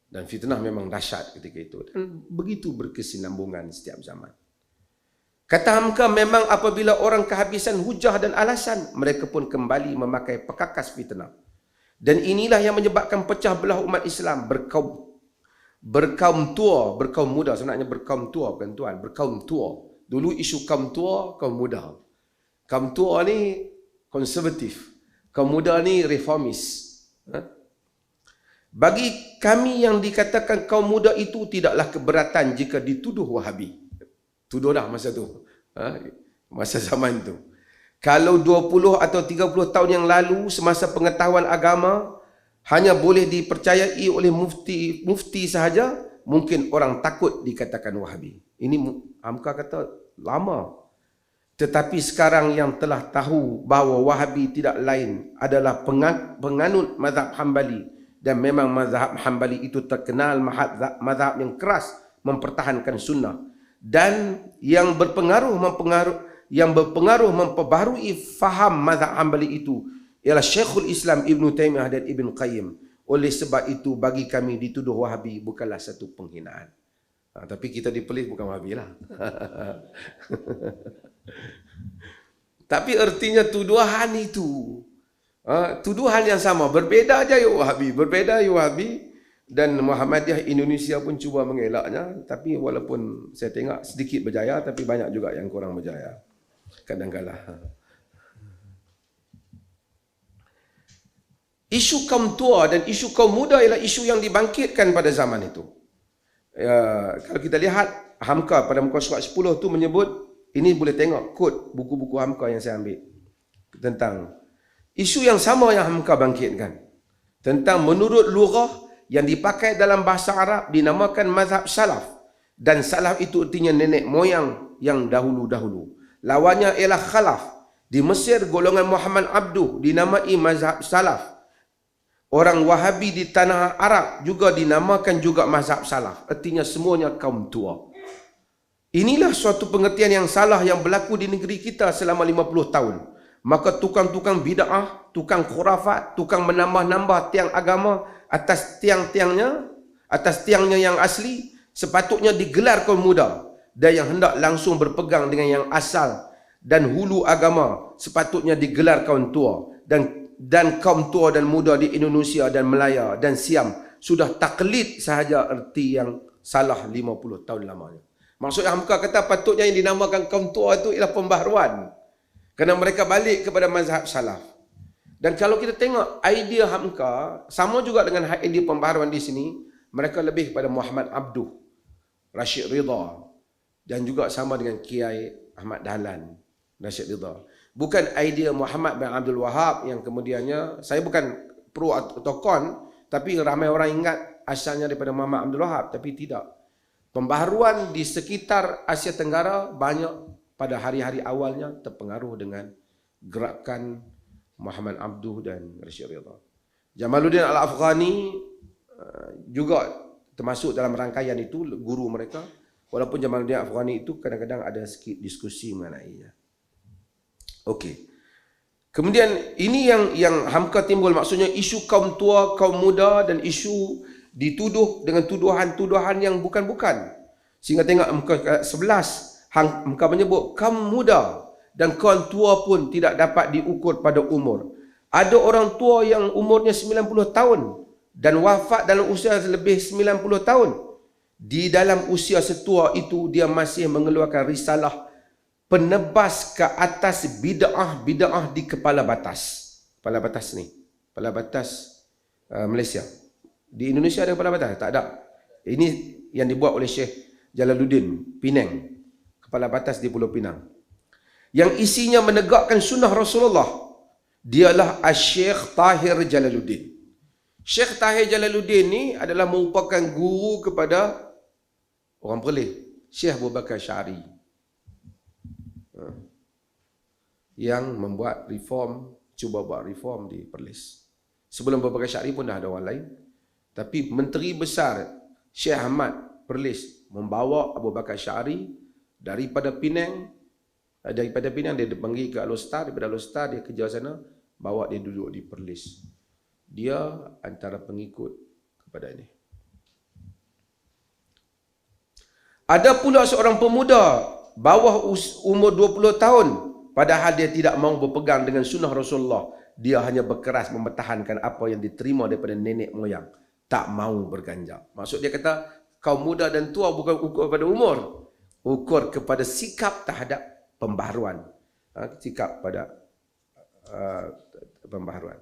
Speaker 1: Dan fitnah memang dahsyat ketika itu. Dan begitu berkesinambungan setiap zaman. Kata Hamka, memang apabila orang kehabisan hujah dan alasan, mereka pun kembali memakai pekakas fitnah. Dan inilah yang menyebabkan pecah belah umat Islam berkaum tua, berkaum muda. Sebenarnya berkaum tua, bukan tuan. Berkaum tua. Dulu isu kaum tua, kaum muda. Kaum tua ni konservatif. Kaum muda ni reformis. Bagi kami yang dikatakan kaum muda itu tidaklah keberatan jika dituduh Wahabi. Tuduh dah masa tu. Masa zaman tu. Kalau 20 atau 30 tahun yang lalu, semasa pengetahuan agama hanya boleh dipercayai oleh mufti sahaja, mungkin orang takut dikatakan Wahabi. Ini Hamka kata lama. Tetapi sekarang yang telah tahu bahawa Wahabi tidak lain adalah penganut mazhab Hambali, dan memang mazhab Hambali itu terkenal mazhab yang keras mempertahankan sunnah, dan yang berpengaruh memperbaharui faham mazhab Hambali itu ialah Syekhul Islam Ibn Taymiyah dan Ibn Qayyim. Oleh sebab itu bagi kami dituduh Wahabi bukanlah satu penghinaan. Tapi kita di Perlis bukan Wahabi lah. Tapi ertinya tuduhan itu, tuduhan yang sama, berbeza aja ya Wahabi, berbeza ya Wahabi. Dan Muhammadiyah Indonesia pun cuba mengelaknya, tapi walaupun saya tengok sedikit berjaya, tapi banyak juga yang kurang berjaya. Kadang-kadang. Isu kaum tua dan isu kaum muda ialah isu yang dibangkitkan pada zaman itu. Kalau kita lihat Hamka pada muka surat 10 tu menyebut, ini boleh tengok kod buku-buku Hamka yang saya ambil tentang isu yang sama yang Hamka bangkitkan. Tentang menurut lughah yang dipakai dalam bahasa Arab dinamakan mazhab salaf. Dan salaf itu artinya nenek moyang yang dahulu-dahulu. Lawannya ialah khalaf. Di Mesir golongan Muhammad Abduh dinamai mazhab salaf. Orang Wahabi di tanah Arab juga dinamakan juga mazhab salaf. Artinya semuanya kaum tua. Inilah suatu pengertian yang salah yang berlaku di negeri kita selama 50 tahun. Maka tukang-tukang bid'ah, tukang khurafat, tukang menambah-nambah tiang agama atas tiangnya yang asli, sepatutnya digelar kaum muda, dan yang hendak langsung berpegang dengan yang asal dan hulu agama sepatutnya digelar kaum tua. Dan kaum tua dan muda di Indonesia dan Melaya dan Siam sudah taklid sahaja erti yang salah 50 tahun lamanya. Maksudnya Hamka kata patutnya yang dinamakan kaum tua itu ialah pembaharuan, kerana mereka balik kepada mazhab salaf. Dan kalau kita tengok idea Hamka sama juga dengan idea pembaharuan di sini, mereka lebih pada Muhammad Abduh, Rashid Ridha, dan juga sama dengan Kiai Ahmad Dahlan, Rashid Ridha. Bukan idea Muhammad bin Abdul Wahab yang kemudiannya, saya bukan pro atau kon, tapi ramai orang ingat asalnya daripada Muhammad Abdul Wahab, tapi tidak. Pembaharuan di sekitar Asia Tenggara banyak pada hari-hari awalnya terpengaruh dengan gerakan Muhammad Abduh dan Rashid Ridha. Jamaluddin Al-Afghani juga termasuk dalam rangkaian itu, guru mereka. Walaupun Jamaluddin Al-Afghani itu kadang-kadang ada sikit diskusi mengenainya. Okey. Kemudian ini yang hamka timbul, maksudnya isu kaum tua, kaum muda dan isu dituduh dengan tuduhan-tuduhan yang bukan-bukan. Sehingga tengok muka 11, hamka menyebut kaum muda dan kaum tua pun tidak dapat diukur pada umur. Ada orang tua yang umurnya 90 tahun dan wafat dalam usia lebih 90 tahun. Di dalam usia setua itu dia masih mengeluarkan risalah penebas ke atas bid'ah di Kepala Batas. Kepala Batas ni. Kepala Batas Malaysia. Di Indonesia ada Kepala Batas? Tak ada. Ini yang dibuat oleh Syekh Jalaluddin Penang. Kepala Batas di Pulau Pinang. Yang isinya menegakkan sunnah Rasulullah. Dialah Syekh Tahir Jalaluddin. Syekh Tahir Jalaluddin ni adalah merupakan guru kepada orang Perlis, Syekh Abu Bakar Syari. Yang membuat reform, cuba buat reform di Perlis. Sebelum Abu Bakar Syari pun dah ada orang lain. Tapi Menteri Besar Syekh Ahmad Perlis membawa Abu Bakar Syari daripada Penang. Daripada Penang dia dipanggil ke Al-Ustaz, daripada Al-Ustaz dia kerja sana, bawa dia duduk di Perlis. Dia antara pengikut kepada ini. Ada pula seorang pemuda bawah umur 20 tahun, padahal dia tidak mahu berpegang dengan sunnah Rasulullah. Dia hanya berkeras mempertahankan apa yang diterima daripada nenek moyang. Tak mahu berganjak. Maksud dia kata, kaum muda dan tua bukan ukur kepada umur. Ukur kepada sikap terhadap pembaharuan. Sikap pada pembaharuan.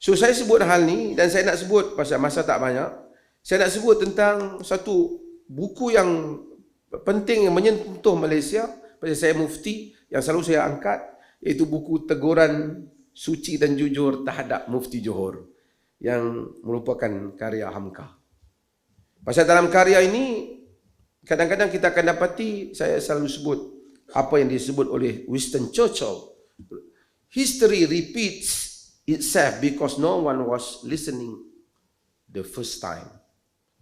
Speaker 1: So saya sebut hal ni dan saya nak sebut pasal masa tak banyak. Saya nak sebut tentang satu buku yang penting yang menyentuh Malaysia. Pasal saya mufti yang selalu saya angkat, iaitu buku Teguran Suci dan Jujur terhadap Mufti Johor yang merupakan karya Hamka. Pasal dalam karya ini kadang-kadang kita akan dapati, saya selalu sebut apa yang disebut oleh Winston Churchill. History repeats itself because no one was listening the first time.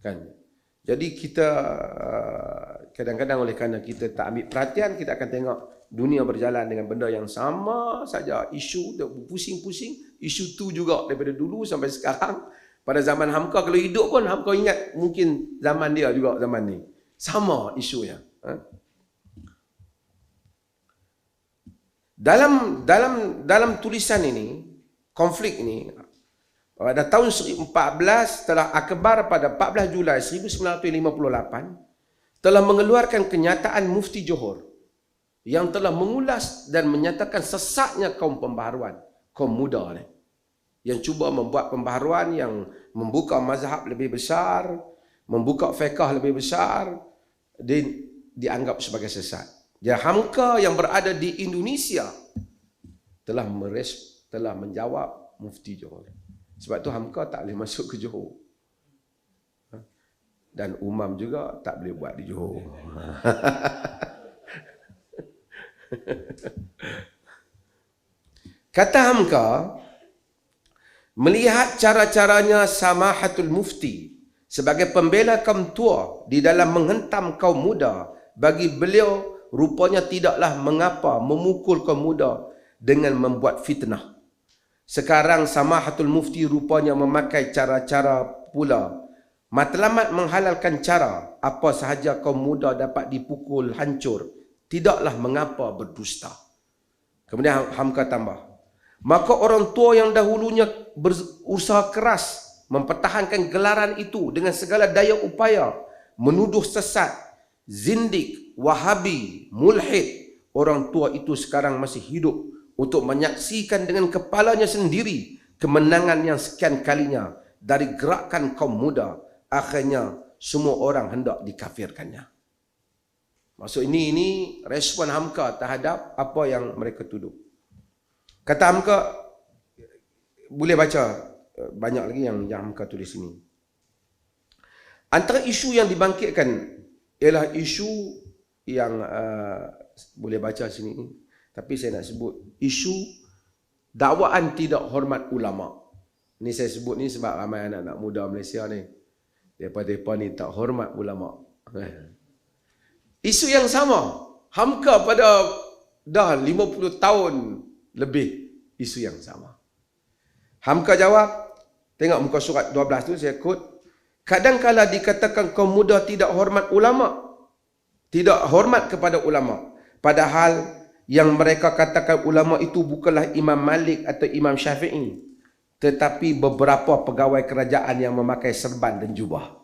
Speaker 1: Kan? Jadi kita kadang-kadang oleh kerana kita tak ambil perhatian, kita akan tengok dunia berjalan dengan benda yang sama saja, isu pusing-pusing, isu tu juga daripada dulu sampai sekarang. Pada zaman Hamka, kalau hidup pun Hamka ingat mungkin zaman dia juga zaman ni. Sama isunya. Dalam tulisan ini, konflik ini, pada tahun 1414 telah Akbar pada 14 Julai 1958 telah mengeluarkan kenyataan Mufti Johor yang telah mengulas dan menyatakan sesatnya kaum pembaharuan, kaum muda ni, yang cuba membuat pembaharuan yang membuka mazhab lebih besar, membuka fiqh lebih besar, dianggap sebagai sesat. Jadi Hamka yang berada di Indonesia telah menjawab Mufti Johor. Sebab tu Hamka tak boleh masuk ke Johor. Dan Umam juga tak boleh buat di Johor. Kata Hamka, melihat cara-caranya Samahatul Mufti sebagai pembela kaum tua di dalam menghentam kaum muda, bagi beliau rupanya tidaklah mengapa memukul kaum muda dengan membuat fitnah. Sekarang Samahatul Mufti rupanya memakai cara-cara pula. Matlamat menghalalkan cara apa sahaja kaum muda dapat dipukul hancur. Tidaklah mengapa berdusta. Kemudian Hamka tambah, maka orang tua yang dahulunya berusaha keras mempertahankan gelaran itu dengan segala daya upaya, menuduh sesat, zindik, wahabi, mulhid, orang tua itu sekarang masih hidup untuk menyaksikan dengan kepalanya sendiri kemenangan yang sekian kalinya dari gerakan kaum muda. Akhirnya semua orang hendak dikafirkannya. Maksud ini respon Hamka terhadap apa yang mereka tuduh. Kata Hamka, boleh baca banyak lagi yang Hamka tulis ini. Antara isu yang dibangkitkan ialah isu yang boleh baca sini ni. Tapi saya nak sebut isu dakwaan tidak hormat ulama. Ni saya sebut ni sebab ramai anak-anak muda Malaysia ni, mereka ni tak hormat ulama. Isu yang sama, Hamka pada dah 50 tahun lebih isu yang sama. Hamka jawab, tengok muka surat 12 tu saya quote, kadangkala dikatakan kaum muda tidak hormat ulama, tidak hormat kepada ulama, padahal yang mereka katakan ulama itu bukanlah Imam Malik atau Imam Syafi'i, tetapi beberapa pegawai kerajaan yang memakai serban dan jubah.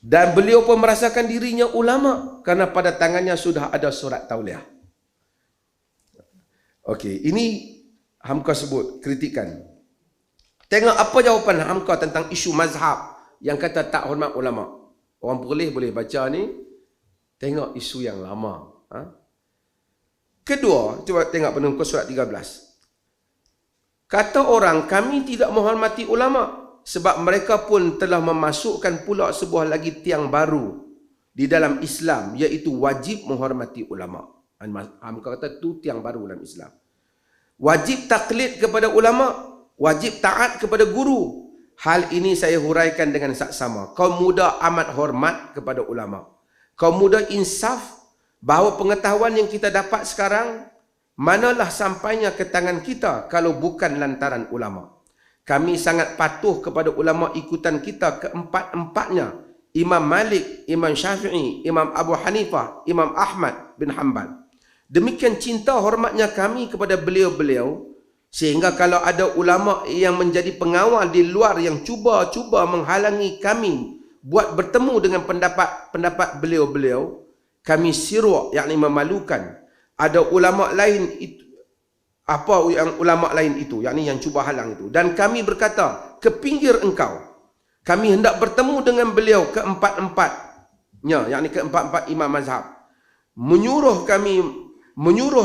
Speaker 1: Dan beliau pun merasakan dirinya ulama kerana pada tangannya sudah ada surat tauliah. Okey, ini Hamka sebut, kritikan. Tengok apa jawapan Hamka tentang isu mazhab yang kata tak hormat ulama. Orang boleh baca ni, tengok isu yang lama. Kedua, cuba tengok pada muka surat 13. Kata orang, kami tidak menghormati ulama sebab mereka pun telah memasukkan pula sebuah lagi tiang baru di dalam Islam, iaitu wajib menghormati ulama. Hamka kata tu tiang baru dalam Islam. Wajib taklid kepada ulama, wajib taat kepada guru. Hal ini saya huraikan dengan saksama. Kaum muda amat hormat kepada ulama. Kaum muda insaf bahawa pengetahuan yang kita dapat sekarang manalah sampainya ke tangan kita kalau bukan lantaran ulama. Kami sangat patuh kepada ulama ikutan kita keempat-empatnya. Imam Malik, Imam Syafi'i, Imam Abu Hanifah, Imam Ahmad bin Hanbal. Demikian cinta hormatnya kami kepada beliau-beliau, sehingga kalau ada ulama yang menjadi pengawal di luar yang cuba-cuba menghalangi kami buat bertemu dengan pendapat beliau-beliau, kami siru', yakni memalukan. Ada ulama lain itu, apa yang ulama lain itu, yakni yang cuba halang itu. Dan kami berkata, ke pinggir engkau. Kami hendak bertemu dengan beliau keempat-empatnya, yakni keempat-empat imam mazhab. Menyuruh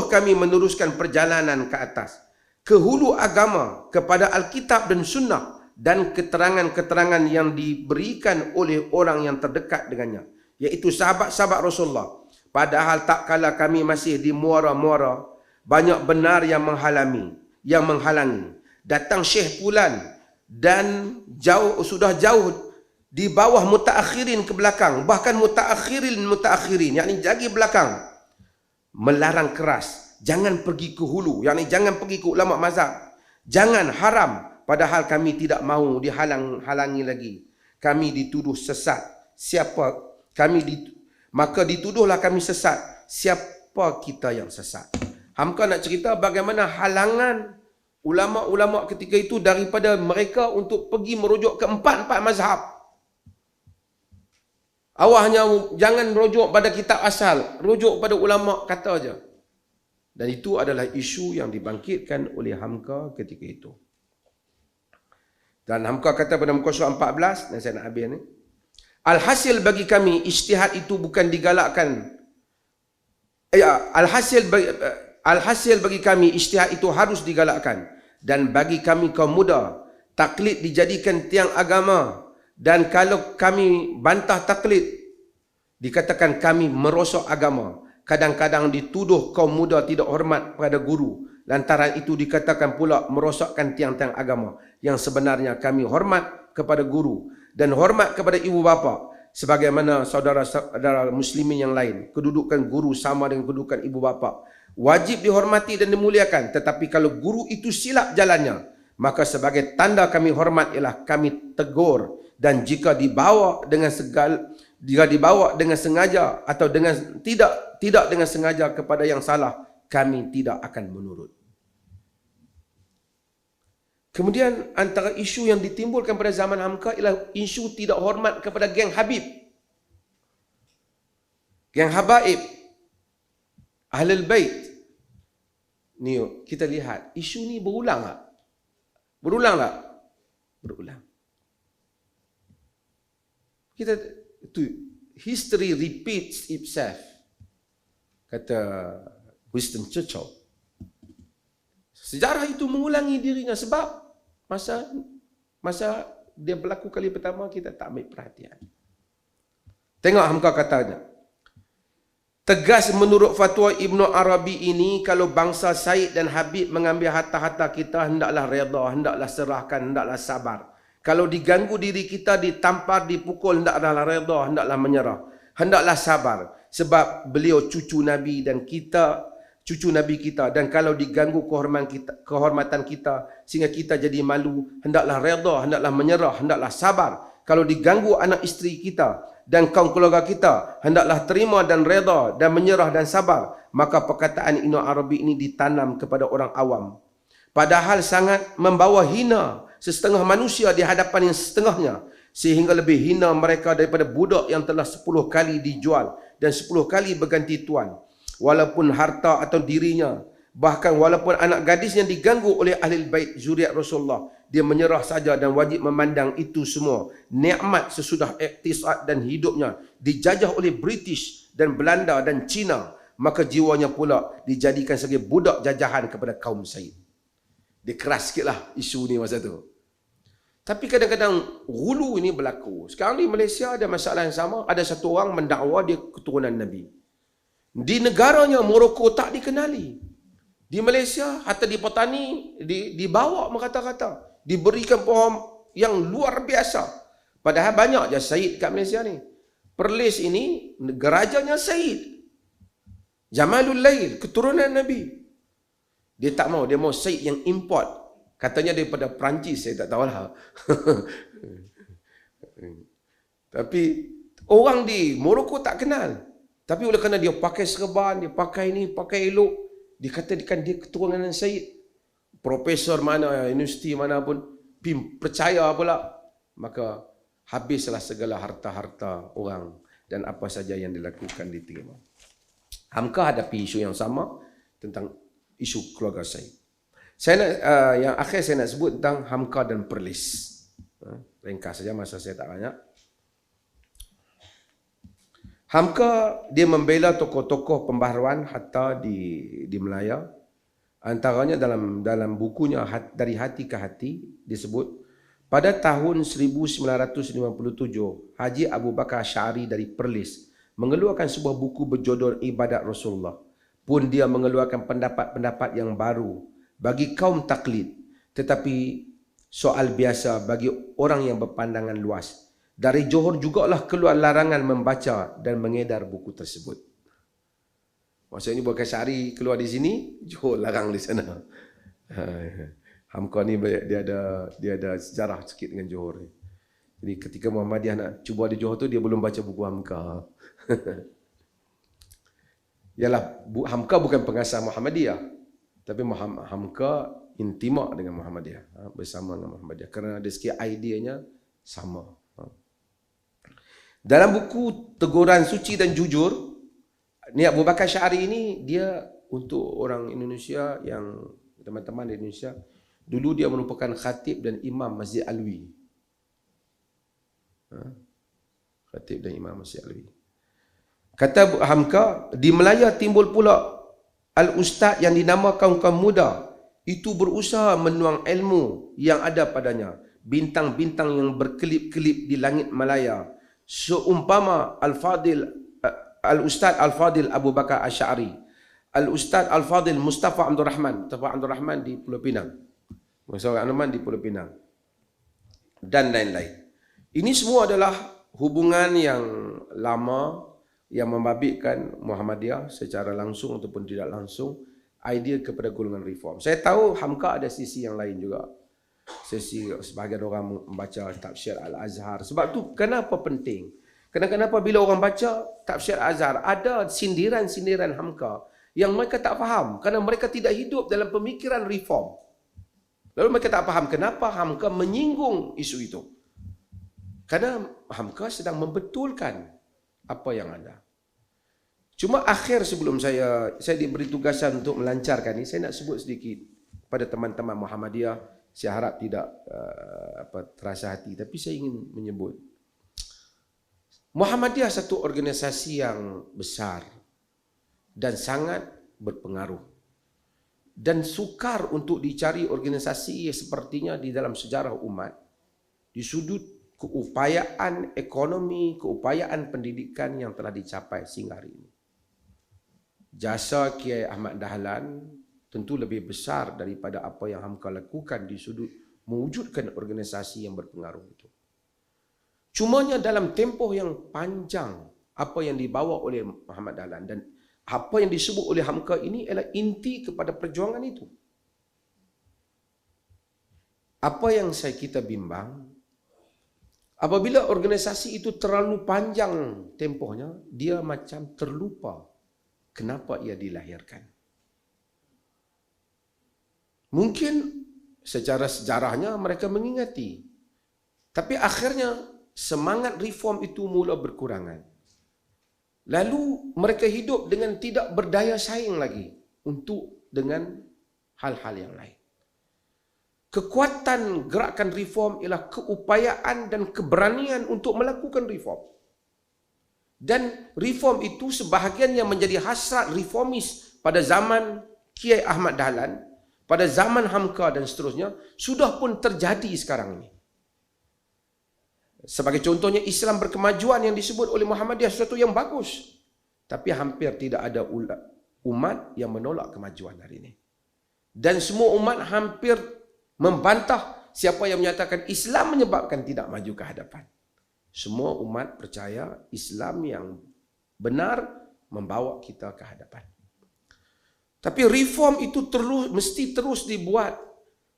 Speaker 1: kami meneruskan perjalanan ke atas, ke hulu agama, kepada Alkitab dan Sunnah, dan keterangan-keterangan yang diberikan oleh orang yang terdekat dengannya, iaitu sahabat-sahabat Rasulullah. Padahal tak kala kami masih di muara-muara, banyak benar yang menghalangi. Datang Syekh Fulan dan sudah jauh di bawah mutaakhirin ke belakang, bahkan mutaakhirin, yakni lagi belakang, melarang keras, jangan pergi ke hulu, yakni jangan pergi ke ulama mazhab, jangan, haram. Padahal kami tidak mahu dihalangi lagi. Kami dituduh sesat. Maka dituduhlah kami sesat. Siapa kita yang sesat? Hamka nak cerita bagaimana halangan ulama-ulama ketika itu daripada mereka untuk pergi merujuk ke empat-empat mazhab. Awalnya jangan rujuk pada kitab asal, rujuk pada ulama kata aja. Dan itu adalah isu yang dibangkitkan oleh Hamka ketika itu. Dan Hamka kata pada muka surat 14, dan saya nak habis ni. Alhasil bagi kami, ijtihad itu bukan digalakkan. Alhasil bagi kami, ijtihad itu harus digalakkan. Dan bagi kami kaum muda, taklid dijadikan tiang agama. Dan kalau kami bantah taklid, dikatakan kami merosok agama. Kadang-kadang dituduh kaum muda tidak hormat pada guru. Lantaran itu dikatakan pula merosakkan tiang-tiang agama. Yang sebenarnya kami hormat kepada guru dan hormat kepada ibu bapa. Sebagaimana saudara-saudara muslimin yang lain, kedudukan guru sama dengan kedudukan ibu bapa. Wajib dihormati dan dimuliakan. Tetapi kalau guru itu silap jalannya, maka sebagai tanda kami hormat ialah kami tegur. Dan jika dibawa dengan sengaja atau dengan tidak dengan sengaja kepada yang salah, kami tidak akan menurut. Kemudian antara isu yang ditimbulkan pada zaman Hamka ialah isu tidak hormat kepada geng Habib. Geng Habaib, Ahlul Bait. Ni kita lihat, isu ni berulang tak? Berulang tak? Berulang. History repeats itself, kata Winston Churchill. Sejarah itu mengulangi dirinya sebab masa dia berlaku kali pertama kita tak ambil perhatian. Tengok Hamka katanya. Tegas menurut fatwa Ibnu Arabi ini, kalau bangsa Said dan Habib mengambil harta-harta kita, hendaklah redha, hendaklah serahkan, hendaklah sabar. Kalau diganggu diri kita, ditampar, dipukul, hendaklah redha, hendaklah menyerah. Hendaklah sabar. Sebab beliau cucu Nabi dan kita cucu Nabi kita, dan kalau diganggu kehormatan kita sehingga kita jadi malu, hendaklah redha, hendaklah menyerah, hendaklah sabar. Kalau diganggu anak isteri kita dan kaum keluarga kita, hendaklah terima dan redha dan menyerah dan sabar. Maka perkataan Ibnu Arabi ini ditanam kepada orang awam, padahal sangat membawa hina setengah manusia di hadapan yang setengahnya, sehingga lebih hina mereka daripada budak yang telah 10 kali dijual dan 10 kali berganti tuan. Walaupun harta atau dirinya, bahkan walaupun anak gadisnya diganggu oleh ahli bait zuriat Rasulullah, dia menyerah saja dan wajib memandang itu semua nikmat sesudah iktisad dan hidupnya dijajah oleh British dan Belanda dan Cina, maka jiwanya pula dijadikan sebagai budak jajahan kepada kaum Said. Dia keras sikitlah isu ni masa tu. Tapi kadang-kadang gulu ini berlaku. Sekarang di Malaysia ada masalah yang sama. Ada satu orang mendakwa dia keturunan Nabi. Di negaranya Morocco tak dikenali. Di Malaysia harta di petani dibawa kata-kata, diberikan pohon yang luar biasa. Padahal banyak je Said kat Malaysia ni. Perlis ini gerajanya Said Jamalul Lail, keturunan Nabi. Dia tak mau, dia mau Said yang import. Katanya daripada Perancis, saya tak tahulah. Tapi orang di Morocco tak kenal. Tapi oleh kerana dia pakai serban, dia pakai ni, pakai elok, dikatakan dia keturunan Said. Profesor mana, universiti mana pun percaya pula. Maka habislah segala harta-harta orang dan apa saja yang dilakukan diterima. Hamka hadapi isu yang sama tentang isu keluarga Said. Saya nak, yang akhir saya nak sebut tentang Hamka dan Perlis. Ringkas saja, masa saya tak banyak. Hamka dia membela tokoh-tokoh pembaharuan hatta di Melaya. Antaranya dalam bukunya Dari Hati ke Hati disebut, pada tahun 1957 Haji Abu Bakar Asy'ari dari Perlis mengeluarkan sebuah buku berjudul Ibadat Rasulullah. Pun dia mengeluarkan pendapat-pendapat yang baru bagi kaum taklid, tetapi soal biasa bagi orang yang berpandangan luas. Dari Johor jugalah keluar larangan membaca dan mengedar buku tersebut. Maksudnya Abu Bakar Asy'ari keluar di sini, Johor larang di sana. Hamka ni dia ada sejarah sikit dengan Johor. Jadi ketika Muhammadiyah nak cuba di Johor tu, dia belum baca buku Hamka. Yalah, Hamka bukan pengasas Muhammadiyah, tapi Hamka intimak dengan Muhammadiyah, bersama dengan Muhammadiyah, kerana ada sikit ideanya sama. Dalam buku Teguran Suci dan Jujur, ni Abu Bakar Asy'ari ini dia untuk orang Indonesia yang teman-teman di Indonesia, dulu dia merupakan khatib dan imam Masjid Alwi. Khatib dan imam Masjid Alwi. Kata Hamka, di Melaya timbul pula al-ustaz yang dinamakan kaum muda. Itu berusaha menuang ilmu yang ada padanya. Bintang-bintang yang berkelip-kelip di langit Malaya. Seumpama Al-Ustaz Al-Fadil Abu Bakar Asy'ari, Al-Ustaz Al-Fadil Mustafa Abdul Rahman di Pulau Pinang. Mustafa Abdul Rahman di Pulau Pinang. Dan lain-lain. Ini semua adalah hubungan yang lama yang membabitkan Muhammadiyah secara langsung ataupun tidak langsung idea kepada golongan reform. Saya tahu Hamka ada sisi yang lain juga. Sesi sebahagian orang membaca tafsir Al-Azhar. Sebab tu kenapa penting? Kenapa bila orang baca tafsir Al-Azhar ada sindiran-sindiran Hamka yang mereka tak faham kerana mereka tidak hidup dalam pemikiran reform. Lalu mereka tak faham kenapa Hamka menyinggung isu itu. Kerana Hamka sedang membetulkan apa yang ada. Cuma akhir sebelum saya diberi tugasan untuk melancarkan ini, saya nak sebut sedikit pada teman-teman Muhammadiyah. Saya harap tidak terasa hati, tapi saya ingin menyebut Muhammadiyah satu organisasi yang besar dan sangat berpengaruh dan sukar untuk dicari organisasi sepertinya di dalam sejarah umat di sudut keupayaan ekonomi, keupayaan pendidikan yang telah dicapai sehingga hari ini. Jasa Kiai Ahmad Dahlan tentu lebih besar daripada apa yang Hamka lakukan di sudut mewujudkan organisasi yang berpengaruh itu. Cumanya dalam tempoh yang panjang apa yang dibawa oleh Muhammad Dahlan dan apa yang disebut oleh Hamka ini adalah inti kepada perjuangan itu. Apa yang kita bimbang, apabila organisasi itu terlalu panjang tempohnya, dia macam terlupa kenapa ia dilahirkan. Mungkin secara sejarahnya mereka mengingati, tapi akhirnya semangat reform itu mula berkurangan. Lalu mereka hidup dengan tidak berdaya saing lagi untuk dengan hal-hal yang lain. Kekuatan gerakan reform ialah keupayaan dan keberanian untuk melakukan reform. Dan reform itu sebahagian yang menjadi hasrat reformis pada zaman Kiai Ahmad Dahlan, pada zaman Hamka dan seterusnya, sudah pun terjadi sekarang ini. Sebagai contohnya, Islam berkemajuan yang disebut oleh Muhammadiyah sesuatu yang bagus. Tapi hampir tidak ada umat yang menolak kemajuan hari ini. Dan semua umat hampir membantah siapa yang menyatakan Islam menyebabkan tidak maju ke hadapan. Semua umat percaya Islam yang benar membawa kita ke hadapan. Tapi reform itu mesti terus dibuat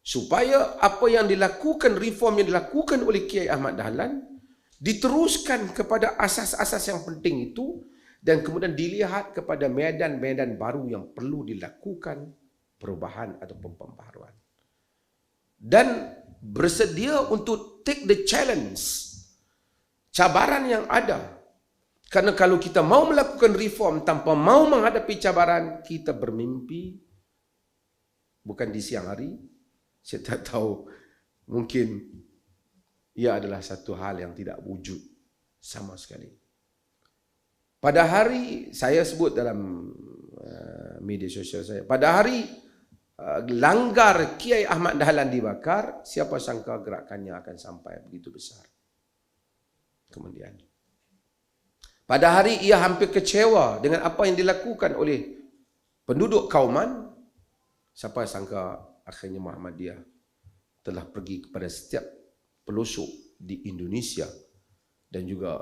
Speaker 1: supaya apa yang dilakukan, reform yang dilakukan oleh Kiai Ahmad Dahlan diteruskan kepada asas-asas yang penting itu dan kemudian dilihat kepada medan-medan baru yang perlu dilakukan perubahan ataupun pembaharuan. Dan bersedia untuk take the challenge, cabaran yang ada. Karena kalau kita mau melakukan reform tanpa mau menghadapi cabaran, kita bermimpi bukan di siang hari. Saya tak tahu, mungkin ia adalah satu hal yang tidak wujud sama sekali. Pada hari, saya sebut dalam media sosial saya, pada hari langgar Kiai Ahmad Dahlan dibakar, siapa sangka gerakannya akan sampai begitu besar. Kemudian, pada hari ia hampir kecewa dengan apa yang dilakukan oleh penduduk Kauman, siapa sangka akhirnya Muhammadiyah telah pergi kepada setiap pelosok di Indonesia dan juga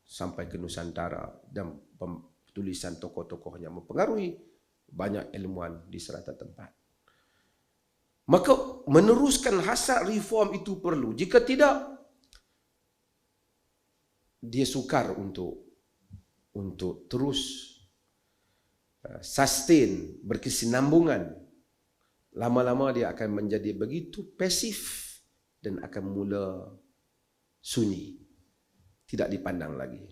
Speaker 1: sampai ke Nusantara, dan tulisan tokoh-tokohnya mempengaruhi banyak ilmuwan di serata tempat. Maka meneruskan hasrat reform itu perlu. Jika tidak, dia sukar untuk terus sustain, berkesinambungan. Lama-lama dia akan menjadi begitu pasif dan akan mula sunyi, tidak dipandang lagi.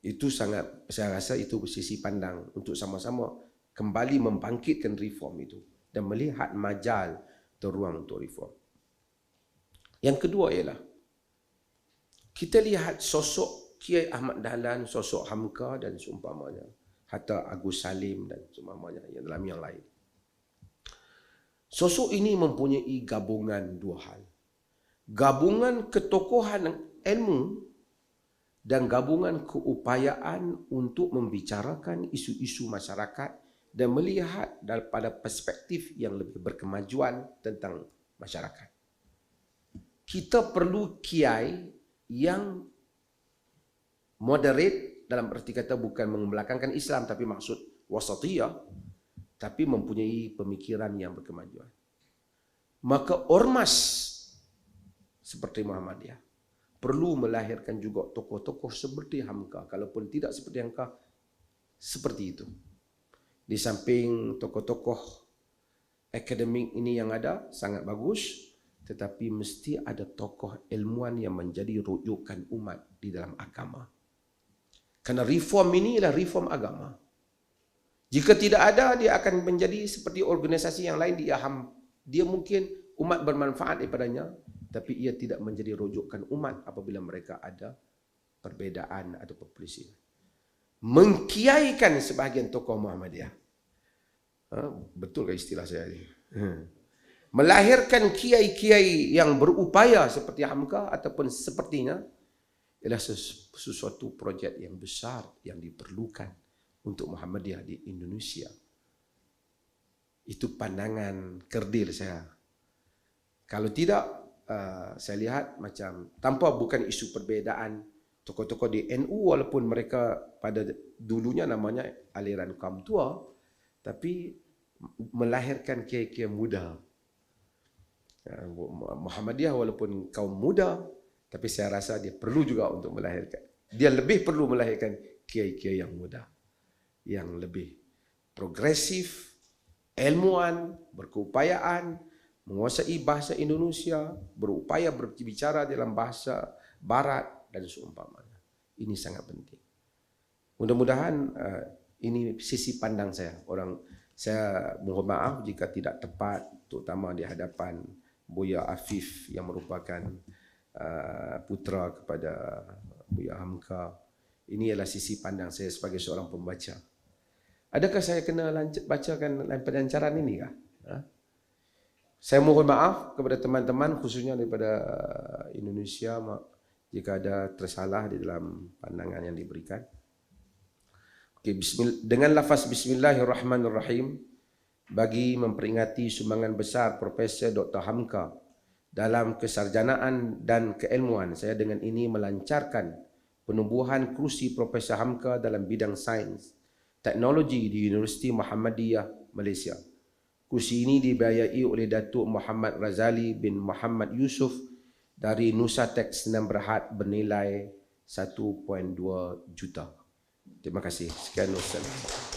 Speaker 1: Itu sangat, saya rasa itu sisi pandang untuk sama-sama kembali membangkitkan reform itu dan melihat majal atau ruang untuk reform. Yang kedua ialah kita lihat sosok Kiai Ahmad Dahlan, sosok Hamka dan seumpamanya, Hatta Agus Salim dan seumpamanya yang dalam yang lain. Sosok ini mempunyai gabungan dua hal. Gabungan ketokohan ilmu dan gabungan keupayaan untuk membicarakan isu-isu masyarakat dan melihat daripada perspektif yang lebih berkemajuan tentang masyarakat. Kita perlu kiai yang moderate, dalam arti kata bukan membelakangkan Islam tapi maksud wasatiyah, tapi mempunyai pemikiran yang berkemajuan. Maka ormas seperti Muhammadiyah perlu melahirkan juga tokoh-tokoh seperti Hamka, kalaupun tidak seperti Hamka, seperti itu. Di samping tokoh-tokoh akademik ini yang ada sangat bagus, tetapi mesti ada tokoh ilmuwan yang menjadi rujukan umat di dalam agama. Karena reform ini adalah reform agama. Jika tidak ada, dia akan menjadi seperti organisasi yang lain. Dia mungkin umat bermanfaat daripadanya, tapi ia tidak menjadi rujukan umat apabila mereka ada perbezaan atau perselisihan. Mengkiaikan sebahagian tokoh Muhammadiyah. Betul ke istilah saya ini? Melahirkan kiai-kiai yang berupaya seperti Hamka ataupun sepertinya ialah sesuatu projek yang besar yang diperlukan untuk Muhammadiyah di Indonesia. Itu pandangan kerdil saya. Kalau tidak, saya lihat macam tanpa bukan isu perbezaan Tokoh-tokoh di NU walaupun mereka pada dulunya namanya aliran kaum tua, tapi melahirkan kiai-kiai muda. Muhammadiyah walaupun kaum muda, tapi saya rasa dia perlu juga untuk melahirkan. Dia lebih perlu melahirkan kiai-kiai yang muda, yang lebih progresif, ilmuwan, berkeupayaan, menguasai bahasa Indonesia, berupaya berbicara dalam bahasa Barat dan seumpamanya. Ini sangat penting. Mudah-mudahan ini sisi pandang saya. Saya mohon maaf jika tidak tepat, terutama di hadapan Buya Afif yang merupakan putra kepada Buya Hamka. Ini adalah sisi pandang saya sebagai seorang pembaca. Adakah saya kena bacakan pelancaran ini kah? Saya mohon maaf kepada teman-teman khususnya daripada Indonesia jika ada tersalah di dalam pandangan yang diberikan. Okay, dengan lafaz Bismillahirrahmanirrahim, bagi memperingati sumbangan besar Profesor Dr. Hamka dalam kesarjanaan dan keilmuan, saya dengan ini melancarkan penubuhan kerusi Profesor Hamka dalam bidang sains teknologi di Universiti Muhammadiyah Malaysia. Kerusi ini dibiayai oleh Datuk Muhammad Razali bin Muhammad Yusof dari Nusa Tech Senam Berhad bernilai 1.2 juta. Terima kasih. Sekian, Ustaz.